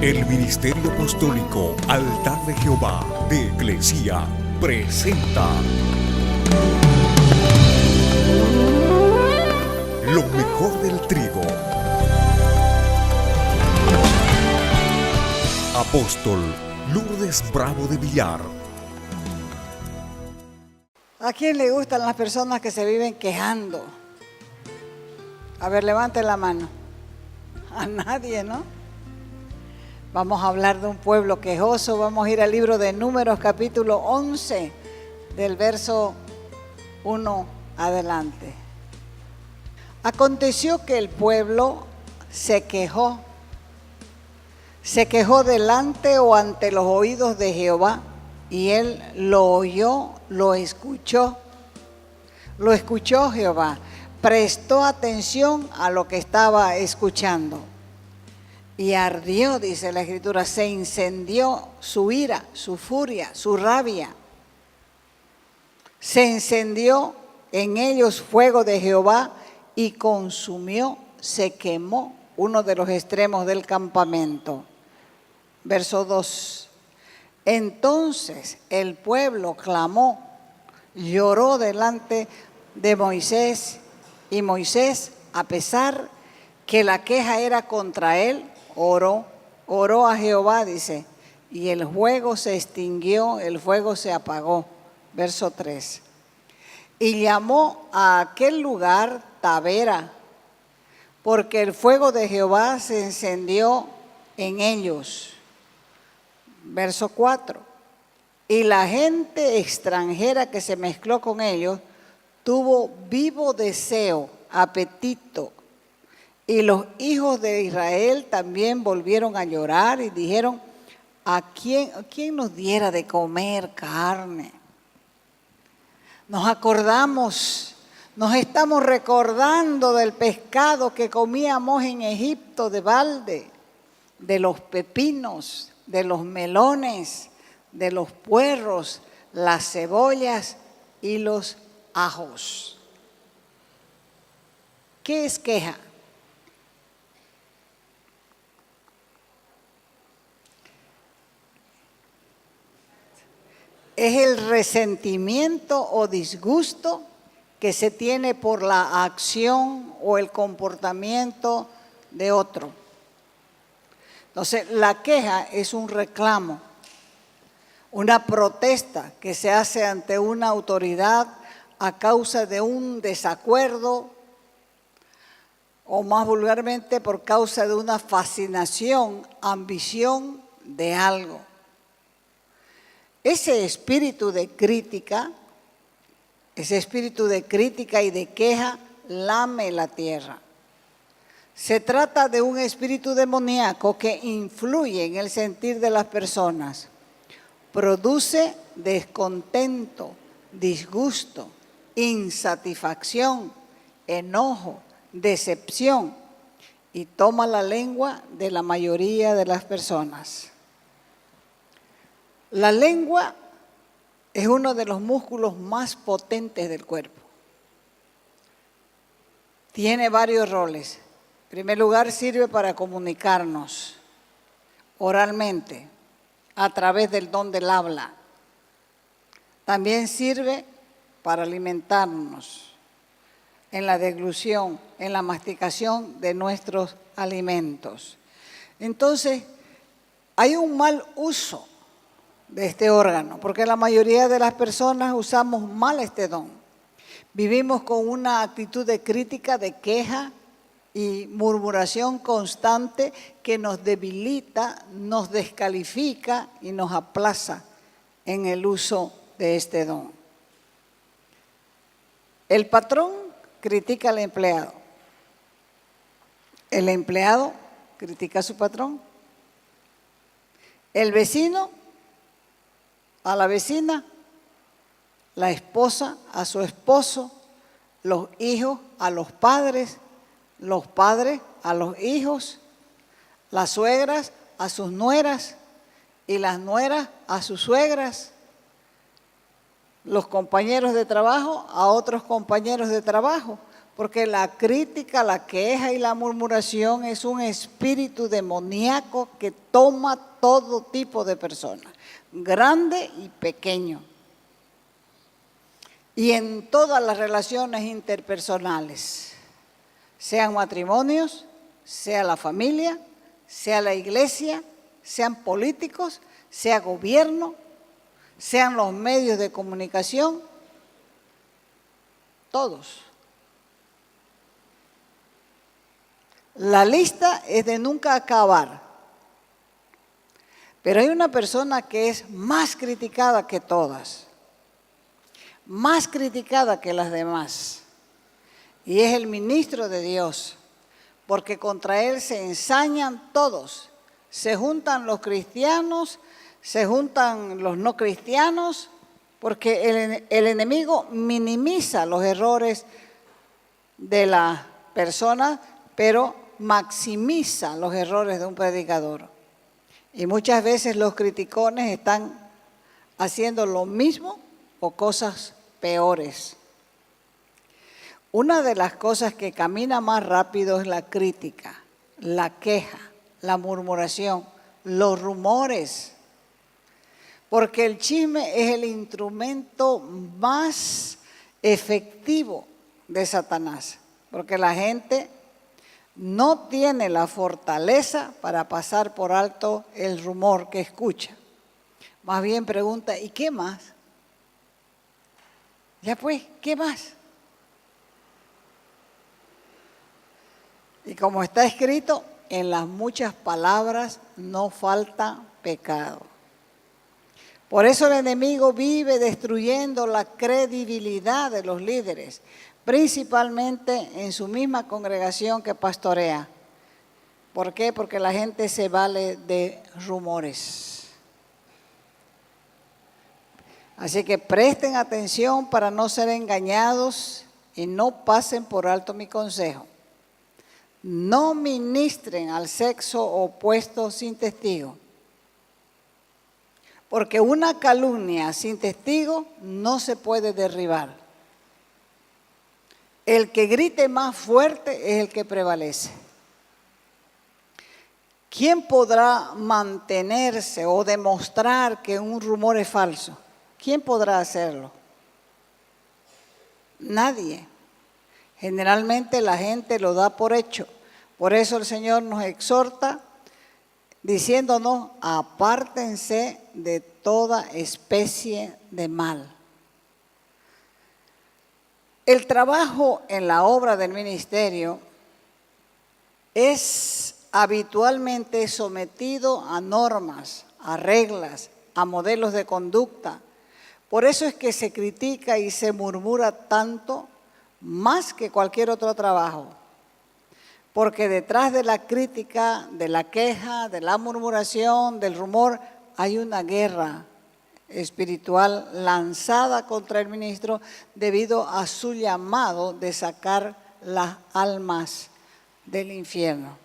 El Ministerio Apostólico Altar de Jehová de Eclesia presenta lo mejor del trigo. Apóstol Lourdes Bravo de Villar. ¿A quién le gustan las personas que se viven quejando? A ver, levanten la mano. A nadie, ¿no? Vamos a hablar de un pueblo quejoso. Vamos a ir al libro de Números, capítulo 11, del verso 1 adelante. Aconteció que el pueblo se quejó delante o ante los oídos de Jehová, y él lo oyó, lo escuchó Jehová, prestó atención a lo que estaba escuchando. Y ardió, dice la Escritura, se incendió su ira, su furia, su rabia. Se encendió en ellos fuego de Jehová y consumió, se quemó uno de los extremos del campamento. Verso 2. Entonces el pueblo clamó, lloró delante de Moisés, y Moisés, a pesar que la queja era contra él, oró a Jehová, dice, y el fuego se extinguió, el fuego se apagó. Verso 3. Y llamó a aquel lugar Tabera, porque el fuego de Jehová se encendió en ellos. Verso 4. Y la gente extranjera que se mezcló con ellos tuvo vivo deseo, apetito. Y los hijos de Israel también volvieron a llorar y dijeron, ¿quién nos diera de comer carne? Nos acordamos, nos estamos recordando del pescado que comíamos en Egipto de balde, de los pepinos, de los melones, de los puerros, las cebollas y los ajos. ¿Qué es queja? Es el resentimiento o disgusto que se tiene por la acción o el comportamiento de otro. Entonces, la queja es un reclamo, una protesta que se hace ante una autoridad a causa de un desacuerdo o más vulgarmente por causa de una fascinación, ambición de algo. Ese espíritu de crítica y de queja lame la tierra. Se trata de un espíritu demoníaco que influye en el sentir de las personas. Produce descontento, disgusto, insatisfacción, enojo, decepción y toma la lengua de la mayoría de las personas. La lengua es uno de los músculos más potentes del cuerpo. Tiene varios roles. En primer lugar, sirve para comunicarnos oralmente a través del don del habla. También sirve para alimentarnos en la deglución, en la masticación de nuestros alimentos. Entonces, hay un mal uso de este órgano, porque la mayoría de las personas usamos mal este don. Vivimos con una actitud de crítica, de queja y murmuración constante que nos debilita, nos descalifica y nos aplaza en el uso de este don. El patrón critica al empleado. El empleado critica a su patrón. El vecino a la vecina, la esposa a su esposo, los hijos a los padres a los hijos, las suegras a sus nueras y las nueras a sus suegras, los compañeros de trabajo a otros compañeros de trabajo, porque la crítica, la queja y la murmuración es un espíritu demoníaco que toma todo tipo de personas, grande y pequeño, y en todas las relaciones interpersonales, sean matrimonios, sea la familia, sea la iglesia, sean políticos, sea gobierno, sean los medios de comunicación, todos. La lista es de nunca acabar, pero hay una persona que es más criticada que todas, más criticada que las demás, y es el ministro de Dios, porque contra él se ensañan todos, se juntan los cristianos, se juntan los no cristianos, porque el enemigo minimiza los errores de la persona, pero maximiza los errores de un predicador. Y muchas veces los criticones están haciendo lo mismo o cosas peores. Una de las cosas que camina más rápido es la crítica, la queja, la murmuración, los rumores. Porque el chisme es el instrumento más efectivo de Satanás. Porque la gente no tiene la fortaleza para pasar por alto el rumor que escucha. Más bien pregunta, ¿y qué más? Ya pues, ¿qué más? Y como está escrito, en las muchas palabras no falta pecado. Por eso el enemigo vive destruyendo la credibilidad de los líderes, principalmente en su misma congregación que pastorea. ¿Por qué? Porque la gente se vale de rumores. Así que presten atención para no ser engañados y no pasen por alto mi consejo. No ministren al sexo opuesto sin testigo. Porque una calumnia sin testigo no se puede derribar. El que grite más fuerte es el que prevalece. ¿Quién podrá mantenerse o demostrar que un rumor es falso? ¿Quién podrá hacerlo? Nadie. Generalmente la gente lo da por hecho. Por eso el Señor nos exhorta diciéndonos, apártense de toda especie de mal. El trabajo en la obra del ministerio es habitualmente sometido a normas, a reglas, a modelos de conducta. Por eso es que se critica y se murmura tanto, más que cualquier otro trabajo. Porque detrás de la crítica, de la queja, de la murmuración, del rumor, hay una guerra espiritual lanzada contra el ministro debido a su llamado de sacar las almas del infierno.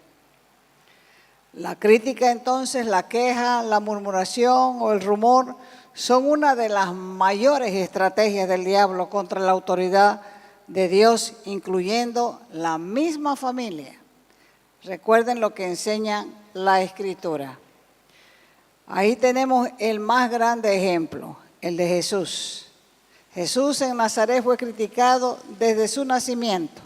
La crítica entonces, la queja, la murmuración o el rumor son una de las mayores estrategias del diablo contra la autoridad de Dios, incluyendo la misma familia. Recuerden lo que enseña la Escritura. Ahí tenemos el más grande ejemplo, el de Jesús. Jesús en Nazaret fue criticado desde su nacimiento.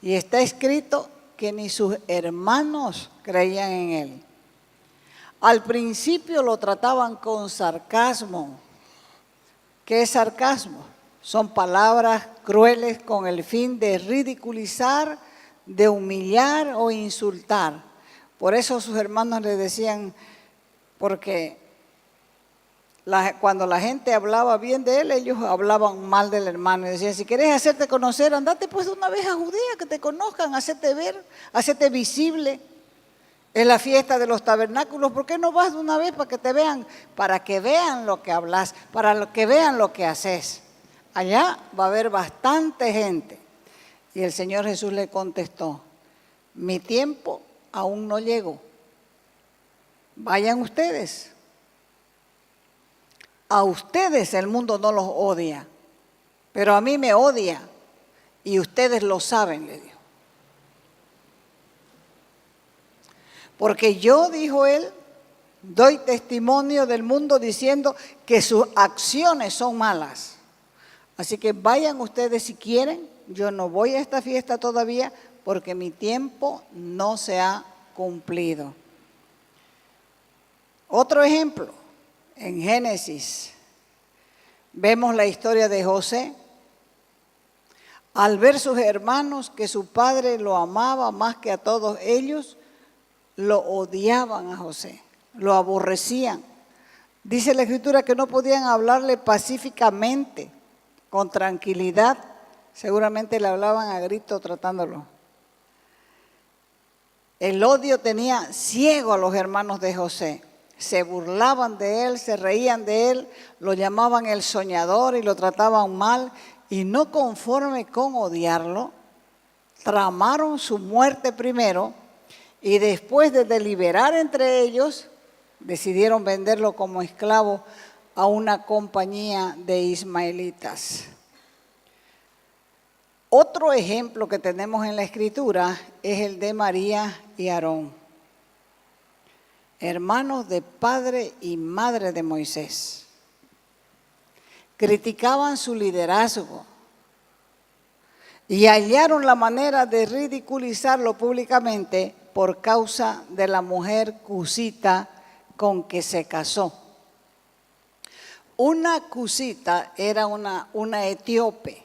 Y está escrito que ni sus hermanos creían en él. Al principio lo trataban con sarcasmo. ¿Qué es sarcasmo? Son palabras crueles con el fin de ridiculizar, de humillar o insultar. Por eso sus hermanos le decían, porque cuando la gente hablaba bien de él, ellos hablaban mal del hermano. Y decían, si quieres hacerte conocer, andate pues de una vez a Judea, que te conozcan, hacete ver, hacete visible. Es la fiesta de los tabernáculos, ¿por qué no vas de una vez para que te vean? Para que vean lo que hablas, para que vean lo que haces. Allá va a haber bastante gente. Y el Señor Jesús le contestó, mi tiempo aún no llegó. Vayan ustedes. A ustedes el mundo no los odia, pero a mí me odia. Y ustedes lo saben, le dijo. Porque yo, dijo él, doy testimonio del mundo diciendo que sus acciones son malas. Así que vayan ustedes si quieren. Yo no voy a esta fiesta todavía porque mi tiempo no se ha cumplido. Otro ejemplo, en Génesis, vemos la historia de José. Al ver sus hermanos que su padre lo amaba más que a todos ellos, lo odiaban a José, lo aborrecían. Dice la Escritura que no podían hablarle pacíficamente, con tranquilidad. Seguramente le hablaban a grito tratándolo. El odio tenía ciego a los hermanos de José. Se burlaban de él, se reían de él, lo llamaban el soñador y lo trataban mal. Y no conforme con odiarlo, tramaron su muerte primero y después de deliberar entre ellos, decidieron venderlo como esclavo a una compañía de ismaelitas. Otro ejemplo que tenemos en la Escritura es el de María y Aarón, hermanos de padre y madre de Moisés. Criticaban su liderazgo y hallaron la manera de ridiculizarlo públicamente por causa de la mujer cusita con que se casó. Una cusita era una etíope.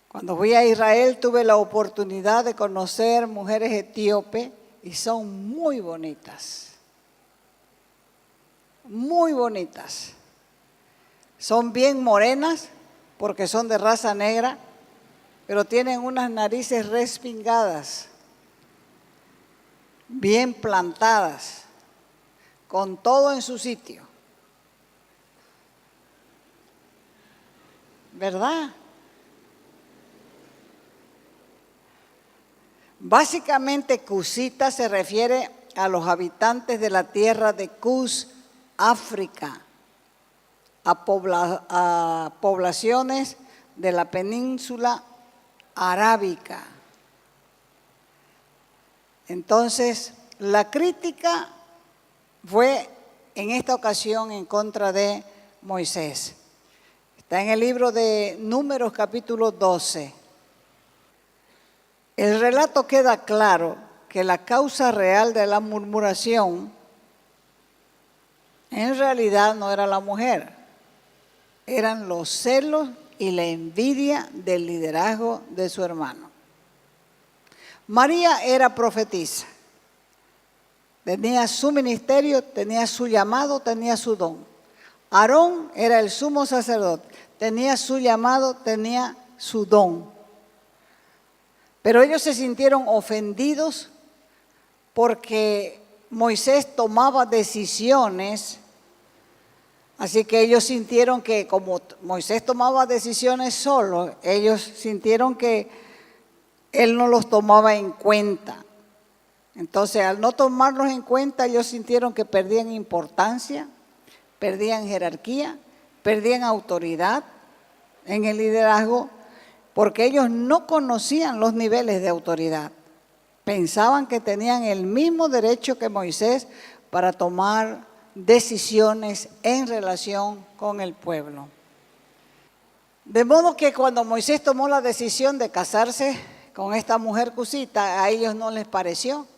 Cuando fui a Israel tuve la oportunidad de conocer mujeres etíopes y son muy bonitas. Muy bonitas. Son bien morenas porque son de raza negra, pero tienen unas narices respingadas, bien plantadas, con todo en su sitio. ¿Verdad? Básicamente, cusita se refiere a los habitantes de la tierra de Cus, África, a poblaciones de la península arábica. Entonces, la crítica fue en esta ocasión en contra de Moisés. Está en el libro de Números capítulo 12. El relato queda claro que la causa real de la murmuración en realidad no era la mujer, eran los celos y la envidia del liderazgo de su hermano. María era profetisa, tenía su ministerio, tenía su llamado, tenía su don. Aarón era el sumo sacerdote, tenía su llamado, tenía su don. Pero ellos se sintieron ofendidos porque Moisés tomaba decisiones, así que ellos sintieron que como Moisés tomaba decisiones solo, ellos sintieron que él no los tomaba en cuenta. Entonces, al no tomarlos en cuenta, ellos sintieron que perdían importancia, perdían jerarquía, perdían autoridad en el liderazgo, porque ellos no conocían los niveles de autoridad. Pensaban que tenían el mismo derecho que Moisés para tomar decisiones en relación con el pueblo. De modo que cuando Moisés tomó la decisión de casarse con esta mujer cusita, a ellos no les pareció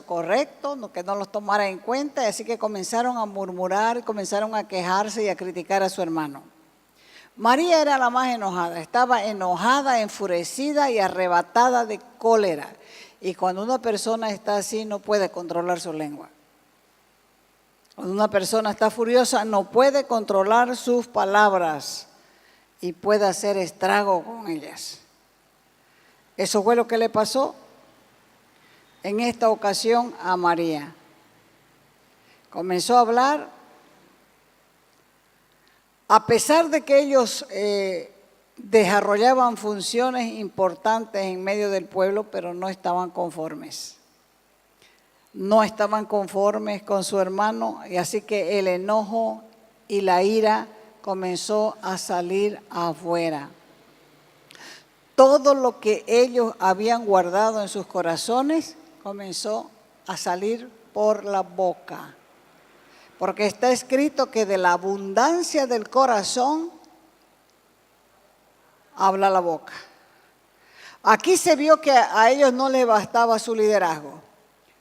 correcto, que no los tomara en cuenta, y así que comenzaron a murmurar, comenzaron a quejarse y a criticar a su hermano. María era la más enojada, estaba enojada, enfurecida y arrebatada de cólera. Y cuando una persona está así no puede controlar su lengua. Cuando una persona está furiosa no puede controlar sus palabras y puede hacer estrago con ellas. Eso fue lo que le pasó en esta ocasión a María. Comenzó a hablar. A pesar de que ellos desarrollaban funciones importantes en medio del pueblo, pero no estaban conformes. No estaban conformes con su hermano, y así que el enojo y la ira comenzó a salir afuera. todo lo que ellos habían guardado en sus corazones comenzó a salir por la boca. Porque está escrito que de la abundancia del corazón habla la boca. Aquí se vio que a ellos no les bastaba su liderazgo.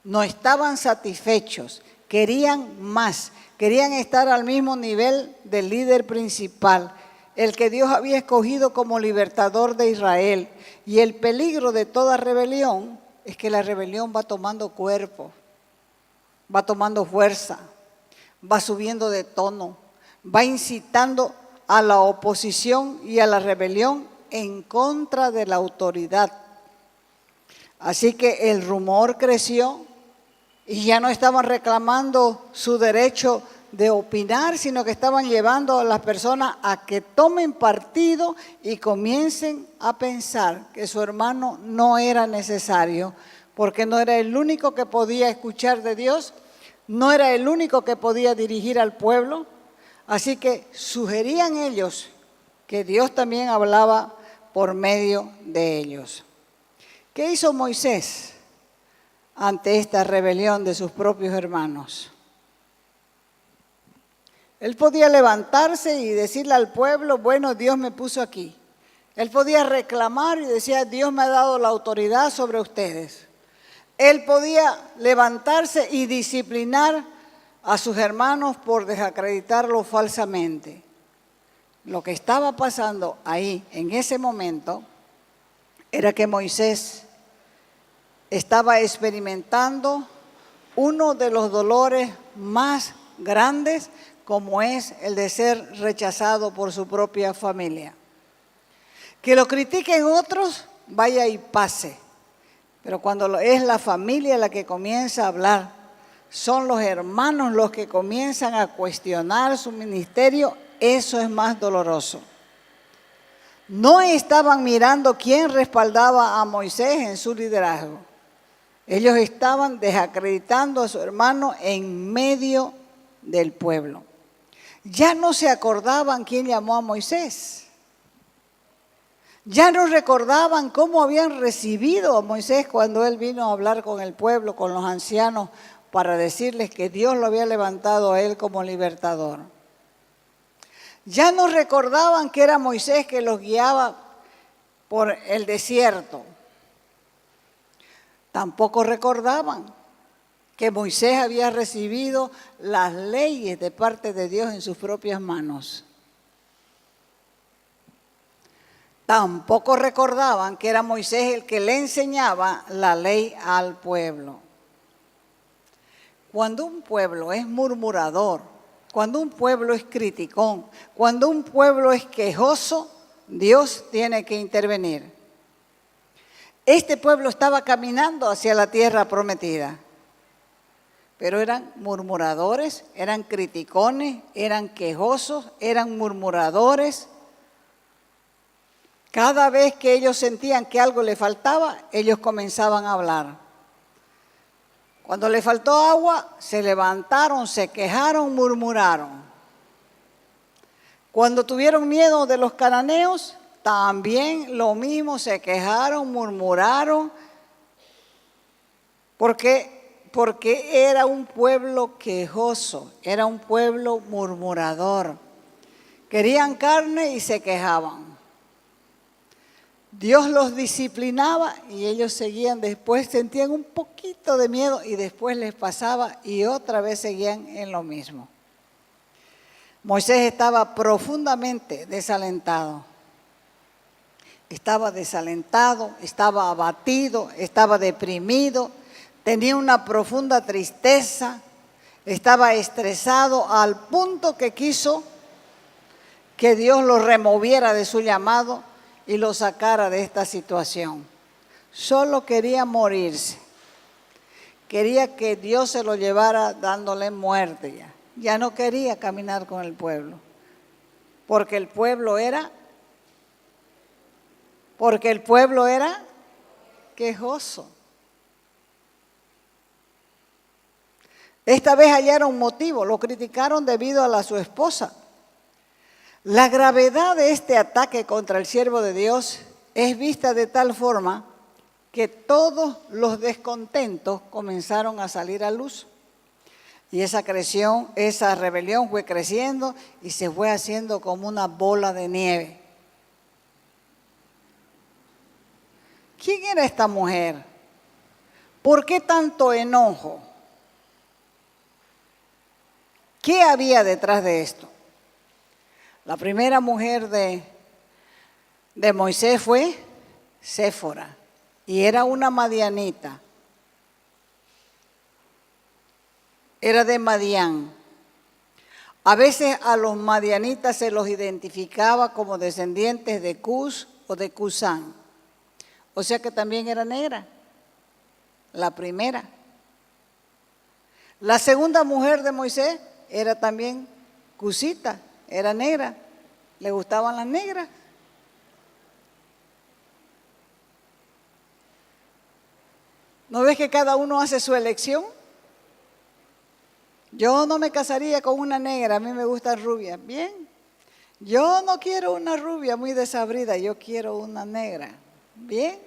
No estaban satisfechos, querían más, querían estar al mismo nivel del líder principal, el que Dios había escogido como libertador de Israel. Y el peligro de toda rebelión es que la rebelión va tomando cuerpo, va tomando fuerza, va subiendo de tono, va incitando a la oposición y a la rebelión en contra de la autoridad. Así que el rumor creció y ya no estaban reclamando su derecho de opinar, sino que estaban llevando a las personas a que tomen partido y comiencen a pensar que su hermano no era necesario, porque no era el único que podía escuchar de Dios, no era el único que podía dirigir al pueblo. Así que sugerían ellos que Dios también hablaba por medio de ellos. ¿Qué hizo Moisés ante esta rebelión de sus propios hermanos? Él podía levantarse y decirle al pueblo, bueno, Dios me puso aquí. Él podía reclamar y decía, Dios me ha dado la autoridad sobre ustedes. Él podía levantarse y disciplinar a sus hermanos por desacreditarlo falsamente. Lo que estaba pasando ahí en ese momento era que Moisés estaba experimentando uno de los dolores más grandes, como es el de ser rechazado por su propia familia. Que lo critiquen otros, vaya y pase. Pero cuando es la familia la que comienza a hablar, son los hermanos los que comienzan a cuestionar su ministerio, eso es más doloroso. No estaban mirando quién respaldaba a Moisés en su liderazgo. Ellos estaban desacreditando a su hermano en medio del pueblo. Ya no se acordaban quién llamó a Moisés. Ya no recordaban cómo habían recibido a Moisés cuando él vino a hablar con el pueblo, con los ancianos, para decirles que Dios lo había levantado a él como libertador. Ya no recordaban que era Moisés que los guiaba por el desierto. Tampoco recordaban que Moisés había recibido las leyes de parte de Dios en sus propias manos. Tampoco recordaban que era Moisés el que le enseñaba la ley al pueblo. Cuando un pueblo es murmurador, cuando un pueblo es criticón, cuando un pueblo es quejoso, Dios tiene que intervenir. Este pueblo estaba caminando hacia la tierra prometida, pero eran murmuradores, eran criticones, eran quejosos, eran murmuradores. Cada vez que ellos sentían que algo les faltaba, ellos comenzaban a hablar. Cuando le faltó agua, se levantaron, se quejaron, murmuraron. Cuando tuvieron miedo de los cananeos, también lo mismo, se quejaron, murmuraron, porque era un pueblo quejoso, era un pueblo murmurador. Querían carne y se quejaban. Dios los disciplinaba y ellos seguían, después sentían un poquito de miedo y después les pasaba y otra vez seguían en lo mismo. Moisés estaba profundamente desalentado. Estaba desalentado, estaba abatido, estaba deprimido, tenía una profunda tristeza, estaba estresado al punto que quiso que Dios lo removiera de su llamado y lo sacara de esta situación. Solo quería morirse. Quería que Dios se lo llevara dándole muerte ya. Ya no quería caminar con el pueblo. Porque el pueblo era quejoso. Esta vez hallaron motivo, lo criticaron debido a su esposa. La gravedad de este ataque contra el siervo de Dios es vista de tal forma que todos los descontentos comenzaron a salir a luz. Y esa rebelión fue creciendo y se fue haciendo como una bola de nieve. ¿Quién era esta mujer? ¿Por qué tanto enojo? ¿Qué había detrás de esto? La primera mujer de Moisés fue Séfora y era una madianita. Era de Madián. A veces a los madianitas se los identificaba como descendientes de Cus o de Cusán. O sea que también era negra, la primera. La segunda mujer de Moisés era también cusita, era negra, le gustaban las negras. ¿No ves que cada uno hace su elección? Yo no me casaría con una negra, a mí me gustan rubias. Bien, yo no quiero una rubia muy desabrida, yo quiero una negra. Bien.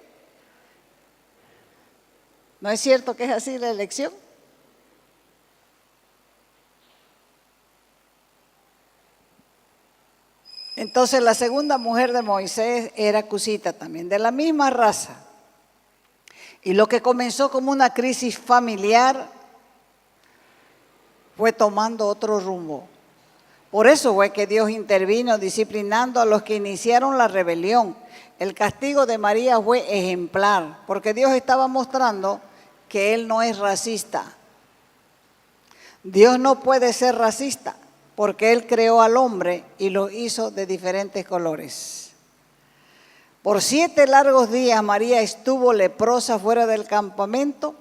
¿No es cierto que es así la elección? Entonces la segunda mujer de Moisés era cusita también, de la misma raza. Y lo que comenzó como una crisis familiar fue tomando otro rumbo. Por eso fue que Dios intervino disciplinando a los que iniciaron la rebelión. El castigo de María fue ejemplar, porque Dios estaba mostrando que Él no es racista. Dios no puede ser racista, porque Él creó al hombre y lo hizo de diferentes colores. Por 7 largos días María estuvo leprosa fuera del campamento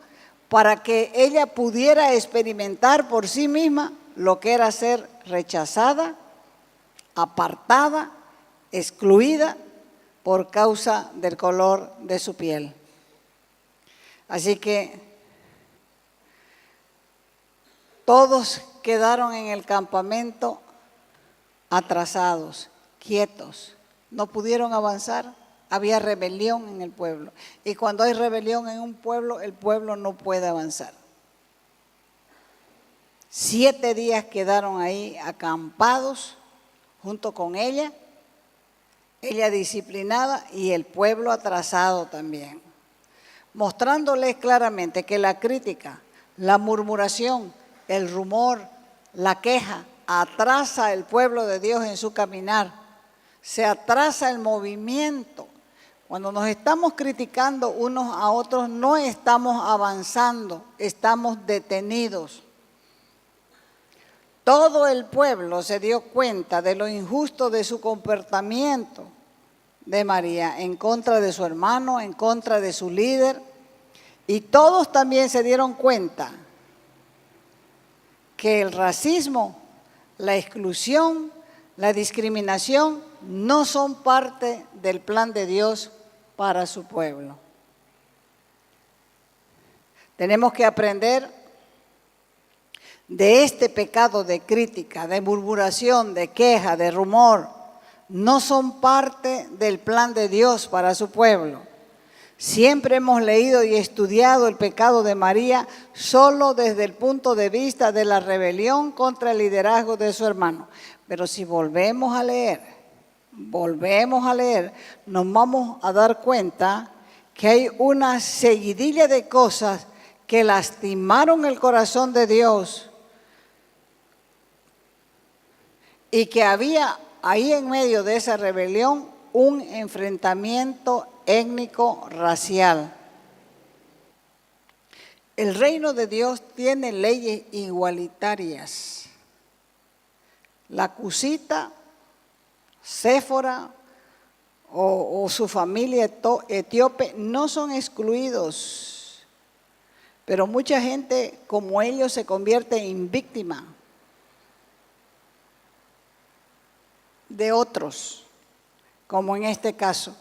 para que ella pudiera experimentar por sí misma lo que era ser rechazada, apartada, excluida por causa del color de su piel. Así que todos quedaron en el campamento atrasados, quietos, no pudieron avanzar. Había rebelión en el pueblo. Y cuando hay rebelión en un pueblo, el pueblo no puede avanzar. 7 días quedaron ahí acampados junto con ella disciplinada y el pueblo atrasado también. Mostrándoles claramente que la crítica, la murmuración, el rumor, la queja atrasa el pueblo de Dios en su caminar. Se atrasa el movimiento. Cuando nos estamos criticando unos a otros, no estamos avanzando, estamos detenidos. Todo el pueblo se dio cuenta de lo injusto de su comportamiento de María en contra de su hermano, en contra de su líder, y todos también se dieron cuenta que el racismo, la exclusión, la discriminación no son parte del plan de Dios para su pueblo. Tenemos que aprender de este pecado de crítica, de murmuración, de queja, de rumor. No son parte del plan de Dios para su pueblo. Siempre hemos leído y estudiado el pecado de María solo desde el punto de vista de la rebelión contra el liderazgo de su hermano. Pero si volvemos a leer, nos vamos a dar cuenta que hay una seguidilla de cosas que lastimaron el corazón de Dios y que había ahí en medio de esa rebelión un enfrentamiento étnico-racial. El reino de Dios tiene leyes igualitarias. La cusita, Séfora o su familia etíope no son excluidos, pero mucha gente como ellos se convierte en víctima de otros, como en este caso.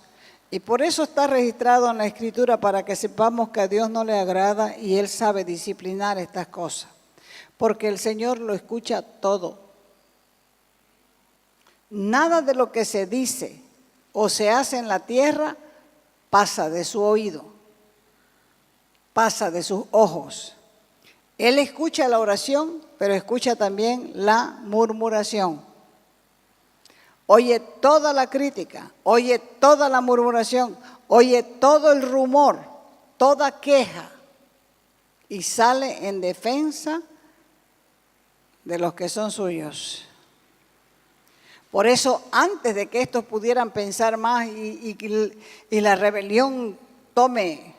Y por eso está registrado en la Escritura, para que sepamos que a Dios no le agrada y Él sabe disciplinar estas cosas, porque el Señor lo escucha todo. Nada de lo que se dice o se hace en la tierra pasa de su oído, pasa de sus ojos. Él escucha la oración, pero escucha también la murmuración. Oye toda la crítica, oye toda la murmuración, oye todo el rumor, toda queja, y sale en defensa de los que son suyos. Por eso, antes de que estos pudieran pensar más y la rebelión tome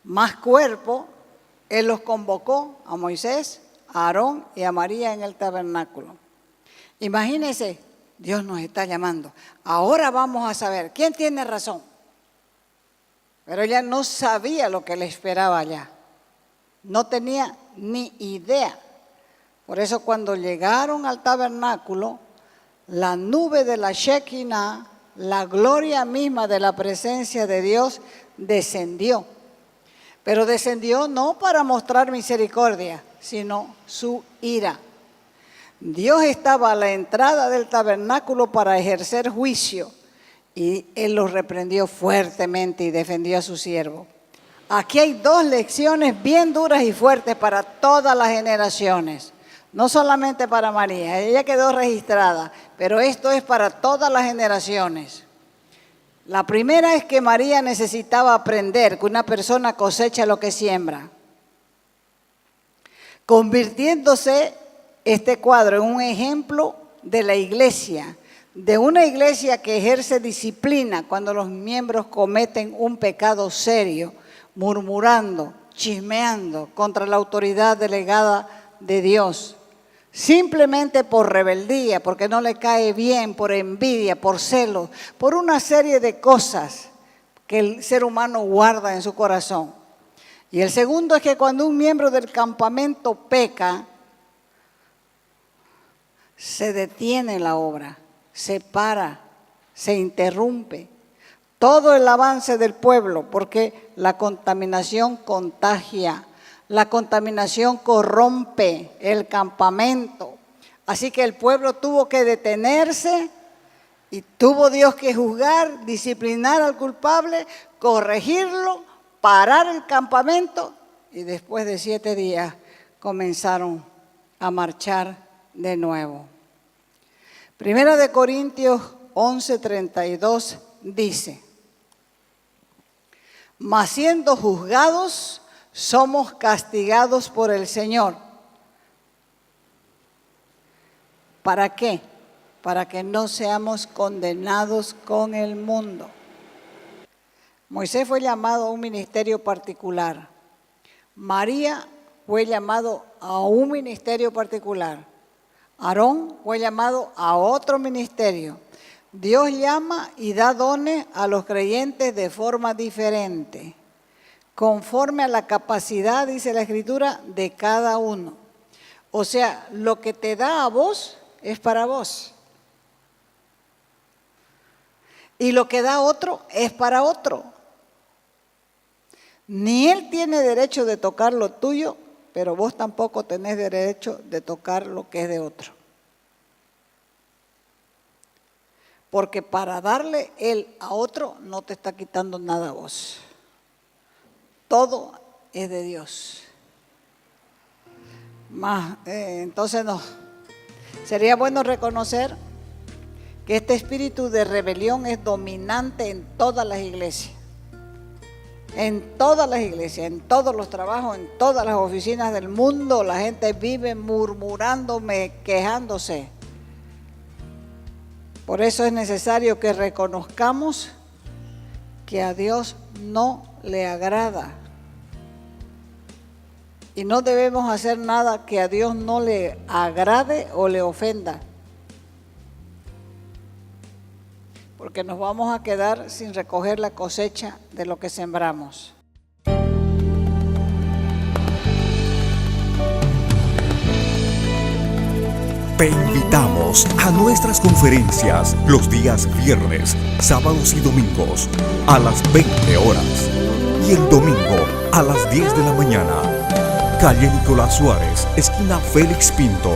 más cuerpo, Él los convocó a Moisés, a Aarón y a María en el tabernáculo. Imagínense, Dios nos está llamando. Ahora vamos a saber quién tiene razón. Pero ella no sabía lo que le esperaba allá. No tenía ni idea. Por eso cuando llegaron al tabernáculo, la nube de la Shekinah, la gloria misma de la presencia de Dios, descendió. Pero descendió no para mostrar misericordia, sino su ira. Dios estaba a la entrada del tabernáculo para ejercer juicio y Él los reprendió fuertemente y defendió a su siervo. Aquí hay dos lecciones bien duras y fuertes para todas las generaciones. No solamente para María, ella quedó registrada, pero esto es para todas las generaciones. La primera es que María necesitaba aprender que una persona cosecha lo que siembra, convirtiéndose este cuadro en un ejemplo de la iglesia, de una iglesia que ejerce disciplina cuando los miembros cometen un pecado serio, murmurando, chismeando contra la autoridad delegada de Dios. Simplemente por rebeldía, porque no le cae bien, por envidia, por celos, por una serie de cosas que el ser humano guarda en su corazón. Y el segundo es que cuando un miembro del campamento peca, se detiene la obra, se para, se interrumpe todo el avance del pueblo, porque la contaminación contagia. La contaminación corrompe el campamento. Así que el pueblo tuvo que detenerse y tuvo Dios que juzgar, disciplinar al culpable, corregirlo, parar el campamento y después de 7 días comenzaron a marchar de nuevo. Primera de Corintios 11:32 dice: mas siendo juzgados, somos castigados por el Señor. ¿Para qué? Para que no seamos condenados con el mundo. Moisés fue llamado a un ministerio particular. María fue llamado a un ministerio particular. Aarón fue llamado a otro ministerio. Dios llama y da dones a los creyentes de forma diferente, conforme a la capacidad, dice la Escritura, de cada uno. O sea, lo que te da a vos es para vos. Y lo que da a otro es para otro. Ni él tiene derecho de tocar lo tuyo, pero vos tampoco tenés derecho de tocar lo que es de otro. Porque para darle él a otro no te está quitando nada a vos. Todo es de Dios. Entonces sería bueno reconocer que este espíritu de rebelión es dominante en todas las iglesias. En todas las iglesias, en todos los trabajos, en todas las oficinas del mundo, la gente vive murmurándome, quejándose. Por eso es necesario que reconozcamos que a Dios no le agrada. Y no debemos hacer nada que a Dios no le agrade o le ofenda. Porque nos vamos a quedar sin recoger la cosecha de lo que sembramos. Te invitamos a nuestras conferencias los días viernes, sábados y domingos a las 20 horas y el domingo a las 10 de la mañana. Calle Nicolás Suárez, esquina Félix Pinto.